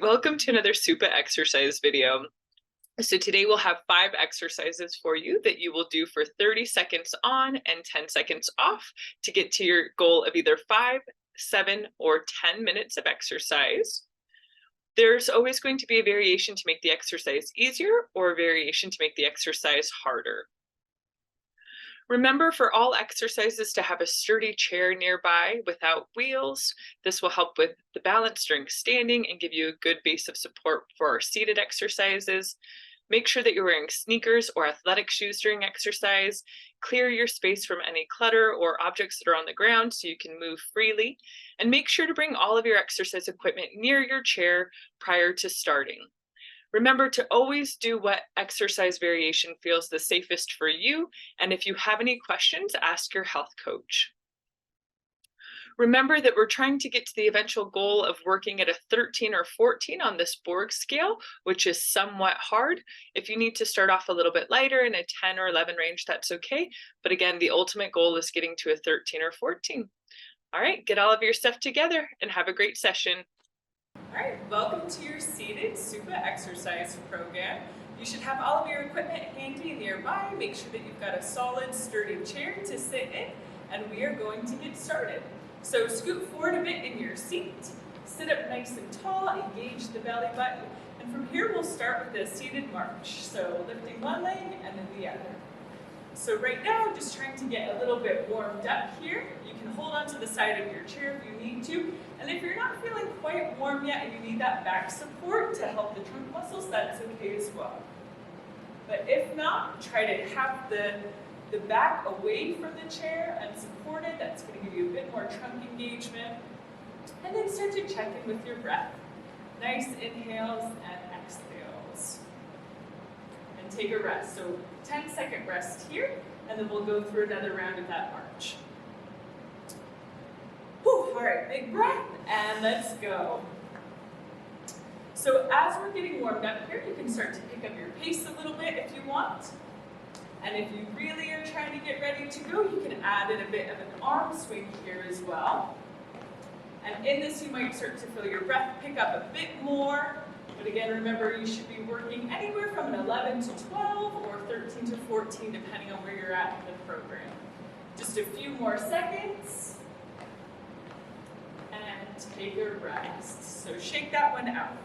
Welcome to another SuPA exercise video. So today we'll have 5 exercises for you that you will do for 30 seconds on and 10 seconds off to get to your goal of either 5, 7, or 10 minutes of exercise. There's always going to be a variation to make the exercise easier or a variation to make the exercise harder. Remember for all exercises to have a sturdy chair nearby without wheels. This will help with the balance during standing and give you a good base of support for our seated exercises. Make sure that you're wearing sneakers or athletic shoes during exercise. Clear your space from any clutter or objects that are on the ground so you can move freely. And make sure to bring all of your exercise equipment near your chair prior to starting. Remember to always do what exercise variation feels the safest for you, and if you have any questions, ask your health coach. Remember that we're trying to get to the eventual goal of working at a 13 or 14 on this Borg scale, which is somewhat hard. If you need to start off a little bit lighter in a 10 or 11 range, that's okay. But again, the ultimate goal is getting to a 13 or 14. All right, get all of your stuff together and have a great session. All right, welcome to your seated SuPA exercise program. You should have all of your equipment handy nearby. Make sure that you've got a solid, sturdy chair to sit in, and we are going to get started. So scoot forward a bit in your seat, sit up nice and tall, engage the belly button, and from here we'll start with a seated march. So lifting one leg and then the other. So right now, just trying to get a little bit warmed up here. You can hold onto the side of your chair if you need to. And if you're not feeling quite warm yet and you need that back support to help the trunk muscles, that's okay as well. But if not, try to have the back away from the chair and supported. That's going to give you a bit more trunk engagement. And then start to check in with your breath. Nice inhales and exhales. And take a rest. So 10-second rest here, and then we'll go through another round of that march. Whew, all right, big breath, and let's go. So as we're getting warmed up here, you can start to pick up your pace a little bit if you want. And if you really are trying to get ready to go, you can add in a bit of an arm swing here as well. And in this, you might start to feel your breath pick up a bit more. But again, remember, you should be working anywhere from an 11 to 12 or 13 to 14, depending on where you're at in the program. Just a few more seconds. And take a rest. So shake that one out.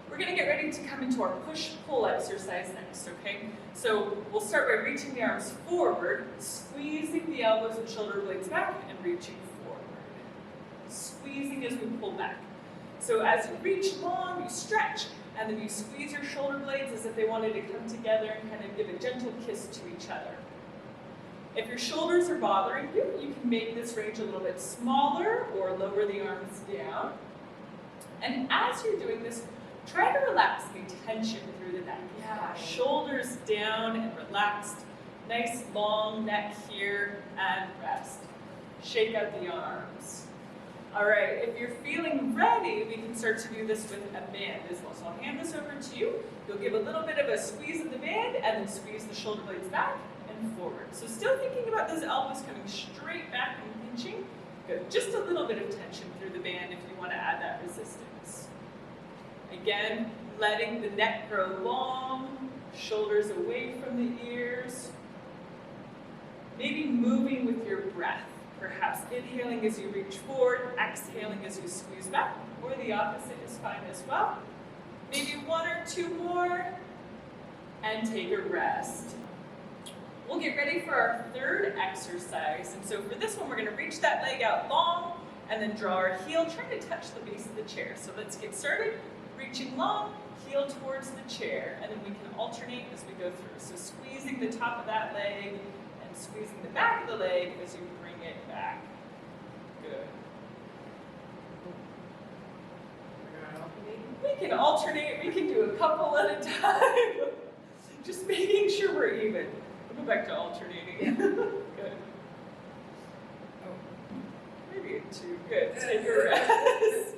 We're going to get ready to come into our push-pull exercise next, okay? So we'll start by reaching the arms forward, squeezing the elbows and shoulder blades back, and reaching forward. Squeezing as we pull back. So as you reach long, you stretch, and then you squeeze your shoulder blades as if they wanted to come together and kind of give a gentle kiss to each other. If your shoulders are bothering you, you can make this range a little bit smaller or lower the arms down. And as you're doing this, try to relax the tension through the neck. Yeah, shoulders down and relaxed. Nice long neck here, and rest. Shake out the arms. All right, if you're feeling ready, we can start to do this with a band as well. So I'll hand this over to you. You'll give a little bit of a squeeze of the band and then squeeze the shoulder blades back and forward. So still thinking about those elbows coming straight back and pinching. Good, just a little bit of tension through the band if you want to add that resistance. Again, letting the neck grow long, shoulders away from the ears. Maybe moving with your breath. Perhaps inhaling as you reach forward, exhaling as you squeeze back, or the opposite is fine as well. Maybe 1 or 2 more, and take a rest. We'll get ready for our third exercise. And so for this one, we're going to reach that leg out long, and then draw our heel, trying to touch the base of the chair. So let's get started. Reaching long, heel towards the chair, and then we can alternate as we go through. So squeezing the top of that leg, and squeezing the back of the leg as you bring it back. Good. We can alternate. We can do a couple at a time. Just making sure we're even. We'll go back to alternating. Good. Maybe 2. Good. Take a rest.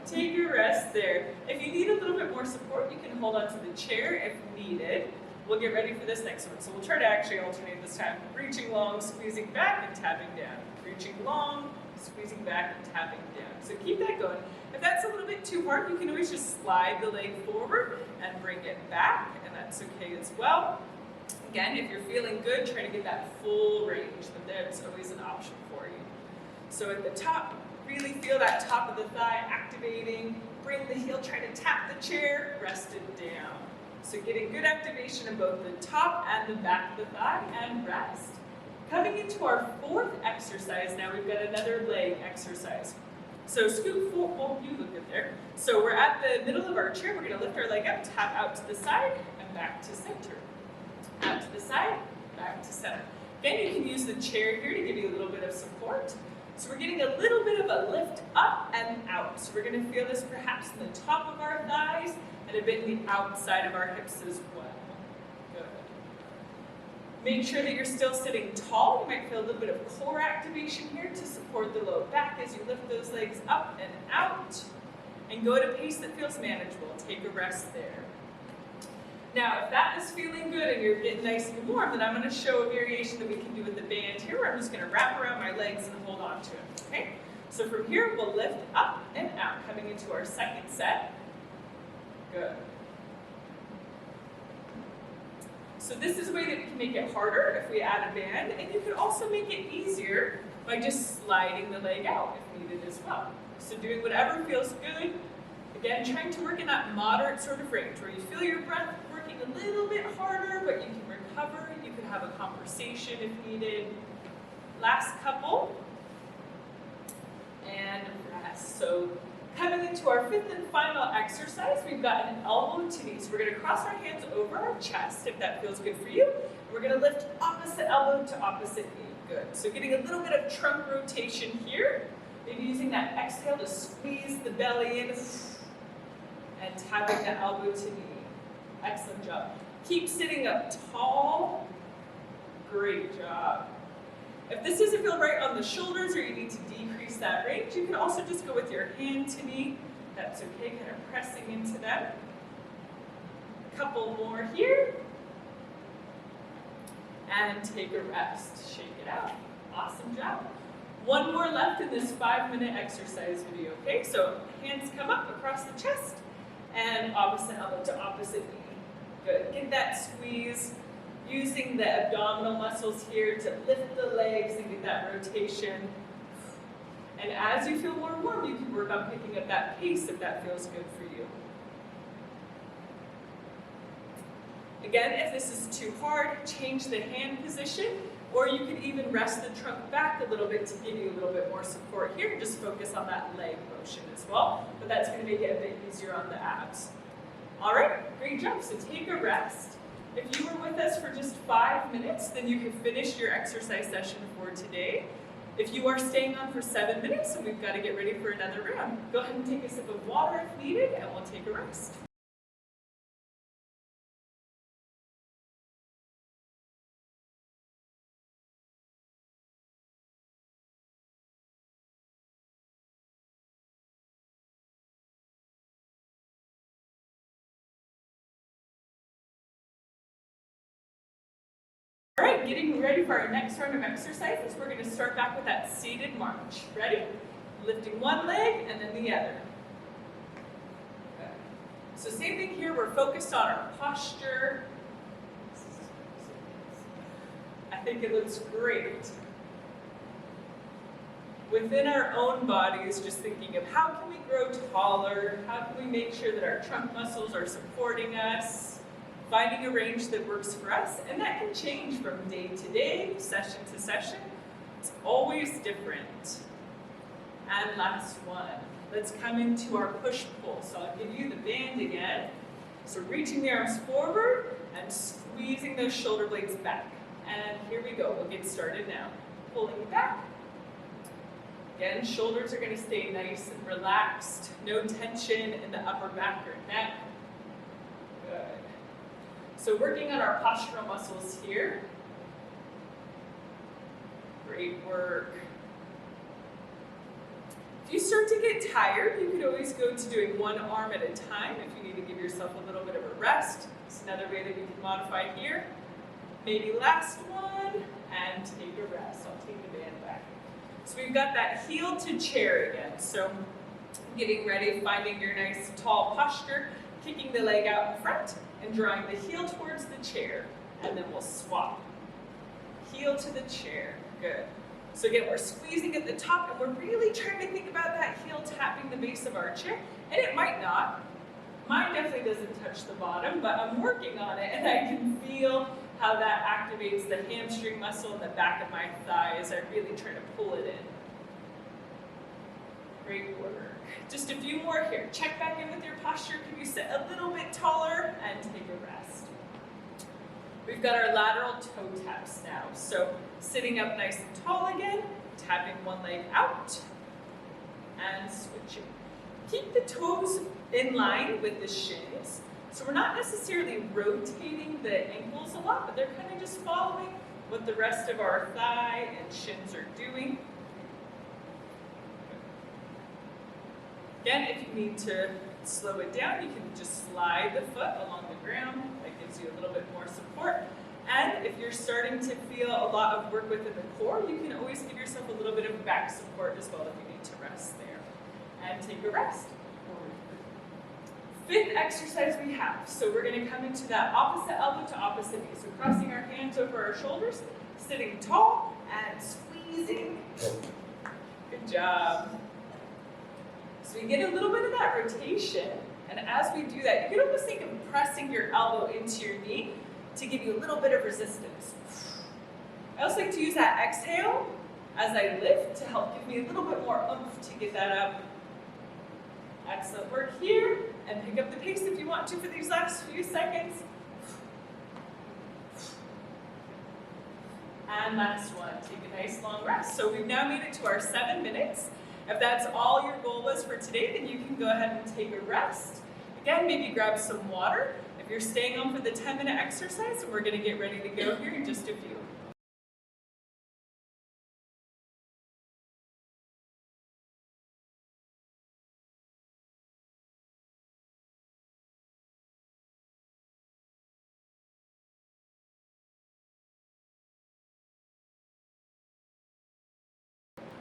Take a rest there. If you need a little bit more support, you can hold onto the chair if needed. We'll get ready for this next one. So we'll try to actually alternate this time. Reaching long, squeezing back, and tapping down. reaching long, squeezing back and tapping down. So keep that going. If that's a little bit too hard, you can always just slide the leg forward and bring it back, and that's okay as well. Again, if you're feeling good, try to get that full range, but that's always an option for you. So at the top, really feel that top of the thigh activating. Bring the heel, try to tap the chair, rest it down. So getting good activation of both the top and the back of the thigh, and rest. Coming into our fourth exercise now, we've got another leg exercise. So scoot forward, well, you look good there. So we're at the middle of our chair, we're gonna lift our leg up, tap out to the side, and back to center. Out to the side, back to center. Again, you can use the chair here to give you a little bit of support. So we're getting a little bit of a lift up and out. So we're gonna feel this perhaps in the top of our thighs and a bit in the outside of our hips as well. Good. Make sure that you're still sitting tall. You might feel a little bit of core activation here to support the low back as you lift those legs up and out. And go at a pace that feels manageable. Take a rest there. Now, if that is feeling good and you're getting nice and warm, then I'm going to show a variation that we can do with the band here, where I'm just going to wrap around my legs and hold on to it, okay? So from here, we'll lift up and out, coming into our second set. Good. So this is a way that we can make it harder if we add a band, and you can also make it easier by just sliding the leg out if needed as well. So doing whatever feels good. Again, trying to work in that moderate sort of range where you feel your breath working a little bit harder, but you can recover. You can have a conversation if needed. Last couple. And rest. So coming into our fifth and final exercise, we've got an elbow to knee. So we're going to cross our hands over our chest if that feels good for you. We're going to lift opposite elbow to opposite knee. Good. So getting a little bit of trunk rotation here. Maybe using that exhale to squeeze the belly in. And tapping the elbow to knee. Excellent job. Keep sitting up tall. Great job. If this doesn't feel right on the shoulders or you need to decrease that range, you can also just go with your hand to knee. That's okay, kind of pressing into them. A couple more here. And take a rest. Shake it out. Awesome job. One more left in this 5-minute exercise video, okay? So hands come up across the chest. And opposite elbow to opposite knee. Good. Get that squeeze. Using the abdominal muscles here to lift the legs and get that rotation. And as you feel more warm, you can work on picking up that pace if that feels good for you. Again, if this is too hard, change the hand position, or you can even rest the trunk back a little bit to give you a little bit more support here. Just focus on that leg motion as well, but that's going to make it a bit easier on the abs. All right, great job. So take a rest. If you were with us for just 5 minutes, then you can finish your exercise session for today. If you are staying on for 7 minutes and we've got to get ready for another round, go ahead and take a sip of water if needed, and we'll take a rest. All right, getting ready for our next round of exercises. We're going to start back with that seated march. Ready? Lifting one leg and then the other. Okay. So same thing here, we're focused on our posture. I think it looks great. Within our own bodies, just thinking of how can we grow taller? How can we make sure that our trunk muscles are supporting us? Finding a range that works for us, and that can change from day to day, session to session. It's always different. And last one. Let's come into our push-pull. So I'll give you the band again. So reaching the arms forward and squeezing those shoulder blades back. And here we go. We'll get started now. Pulling back. Again, shoulders are going to stay nice and relaxed. No tension in the upper back or neck. Good. So working on our postural muscles here. Great work. If you start to get tired, you could always go to doing one arm at a time if you need to give yourself a little bit of a rest. It's another way that we can modify here. Maybe last one, and take a rest. I'll take the band back. So we've got that heel to chair again. So getting ready, finding your nice tall posture, kicking the leg out in front and drawing the heel towards the chair. And then we'll swap. Heel to the chair, good. So again, we're squeezing at the top and we're really trying to think about that heel tapping the base of our chair. And it might not. Mine definitely doesn't touch the bottom, but I'm working on it and I can feel how that activates the hamstring muscle in the back of my thigh as I really try to pull it in. Great work. Just a few more here. Check back in with your posture. Can you sit a little bit taller and take a rest? We've got our lateral toe taps now. So sitting up nice and tall again, tapping one leg out and switching. Keep the toes in line with the shins. So we're not necessarily rotating the ankles a lot, but they're kind of just following what the rest of our thigh and shins are doing. Again, if you need to slow it down, you can just slide the foot along the ground. That gives you a little bit more support. And if you're starting to feel a lot of work within the core, you can always give yourself a little bit of back support as well if you need to rest there. And take a rest. Fifth exercise we have. So we're going to come into that opposite elbow to opposite knee. So crossing our hands over our shoulders, sitting tall and squeezing. Good job. So you get a little bit of that rotation. And as we do that, you can almost think of pressing your elbow into your knee to give you a little bit of resistance. I also like to use that exhale as I lift to help give me a little bit more oomph to get that up. Excellent work here. And pick up the pace if you want to for these last few seconds. And last one, take a nice long rest. So we've now made it to our 7 minutes. If that's all your goal was for today, then you can go ahead and take a rest. Again, maybe grab some water. If you're staying on for the 10-minute exercise, we're going to get ready to go here in just a few.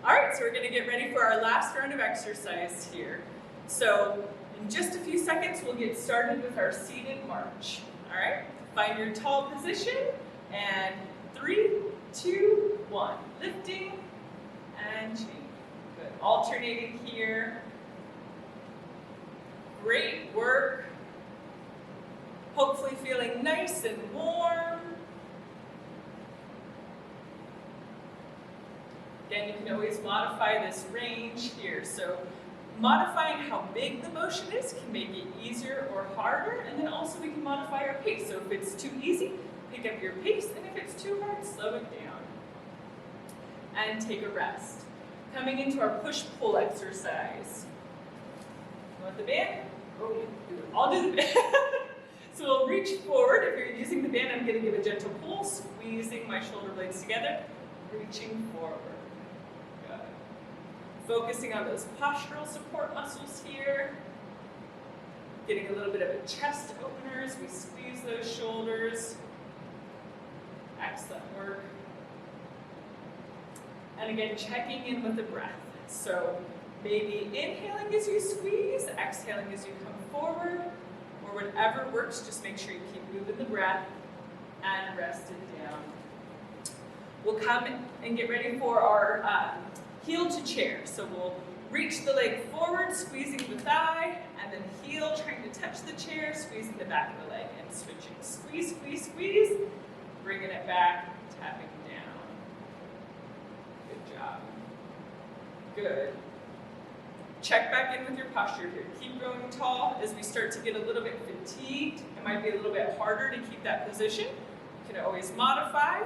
All right, so we're going to get ready for our last round of exercise here. So in just a few seconds, we'll get started with our seated march. All right, find your tall position, and 3, 2, 1. Lifting and changing. Good. Alternating here. Great work. Hopefully feeling nice and warm. Again, you can always modify this range here. So modifying how big the motion is can make it easier or harder, and then also we can modify our pace. So if it's too easy, pick up your pace, and if it's too hard, slow it down. And take a rest. Coming into our push-pull exercise. You want the band? Oh, I'll do the band. So we'll reach forward. If you're using the band, I'm going to give a gentle pull, squeezing my shoulder blades together, reaching forward. Focusing on those postural support muscles here. Getting a little bit of a chest opener as we squeeze those shoulders. Excellent work. And again, checking in with the breath. So maybe inhaling as you squeeze, exhaling as you come forward, or whatever works, just make sure you keep moving the breath and rest it down. We'll come and get ready for our heel to chair. So we'll reach the leg forward, squeezing the thigh, and then heel, trying to touch the chair, squeezing the back of the leg, and switching. Squeeze, squeeze, squeeze, bringing it back, tapping down. Good job. Good. Check back in with your posture here. Keep growing tall. As we start to get a little bit fatigued, it might be a little bit harder to keep that position. You can always modify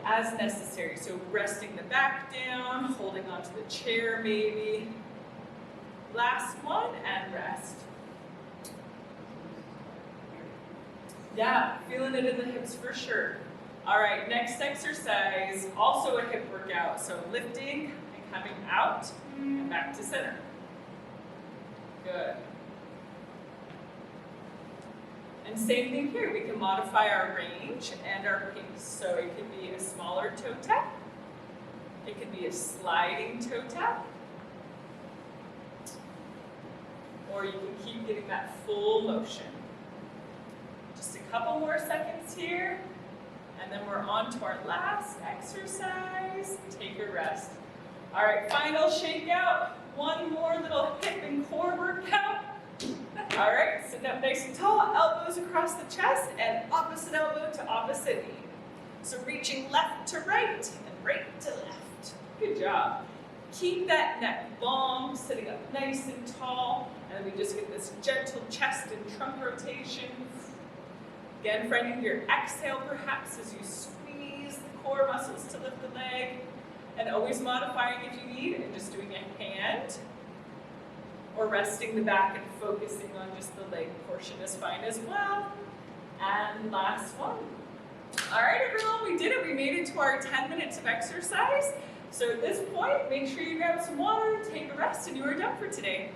as necessary. So resting the back down, holding onto the chair maybe. Last one, and rest. Yeah, feeling it in the hips for sure. All right, next exercise, also a hip workout. So lifting and coming out and back to center. Good. And same thing here, we can modify our range and our pace. So it can be a smaller toe tap, It could be a sliding toe tap, or you can keep getting that full motion. Just a couple more seconds here, and then we're on to our last exercise. Take a rest. All right, final shakeout. One more little hip and core workout. All right, sit up nice and tall, elbows across the chest, and opposite elbow to opposite knee. So reaching left to right and right to left. Good job. Keep that neck long, sitting up nice and tall, and then we just get this gentle chest and trunk rotation. Again, finding your exhale perhaps as you squeeze the core muscles to lift the leg, and always modifying if you need, and just doing a hand, or resting the back and focusing on just the leg portion is fine as well. And last one. All right, everyone, we did it. We made it to our 10 minutes of exercise. So at this point, make sure you grab some water, take a rest, and you are done for today.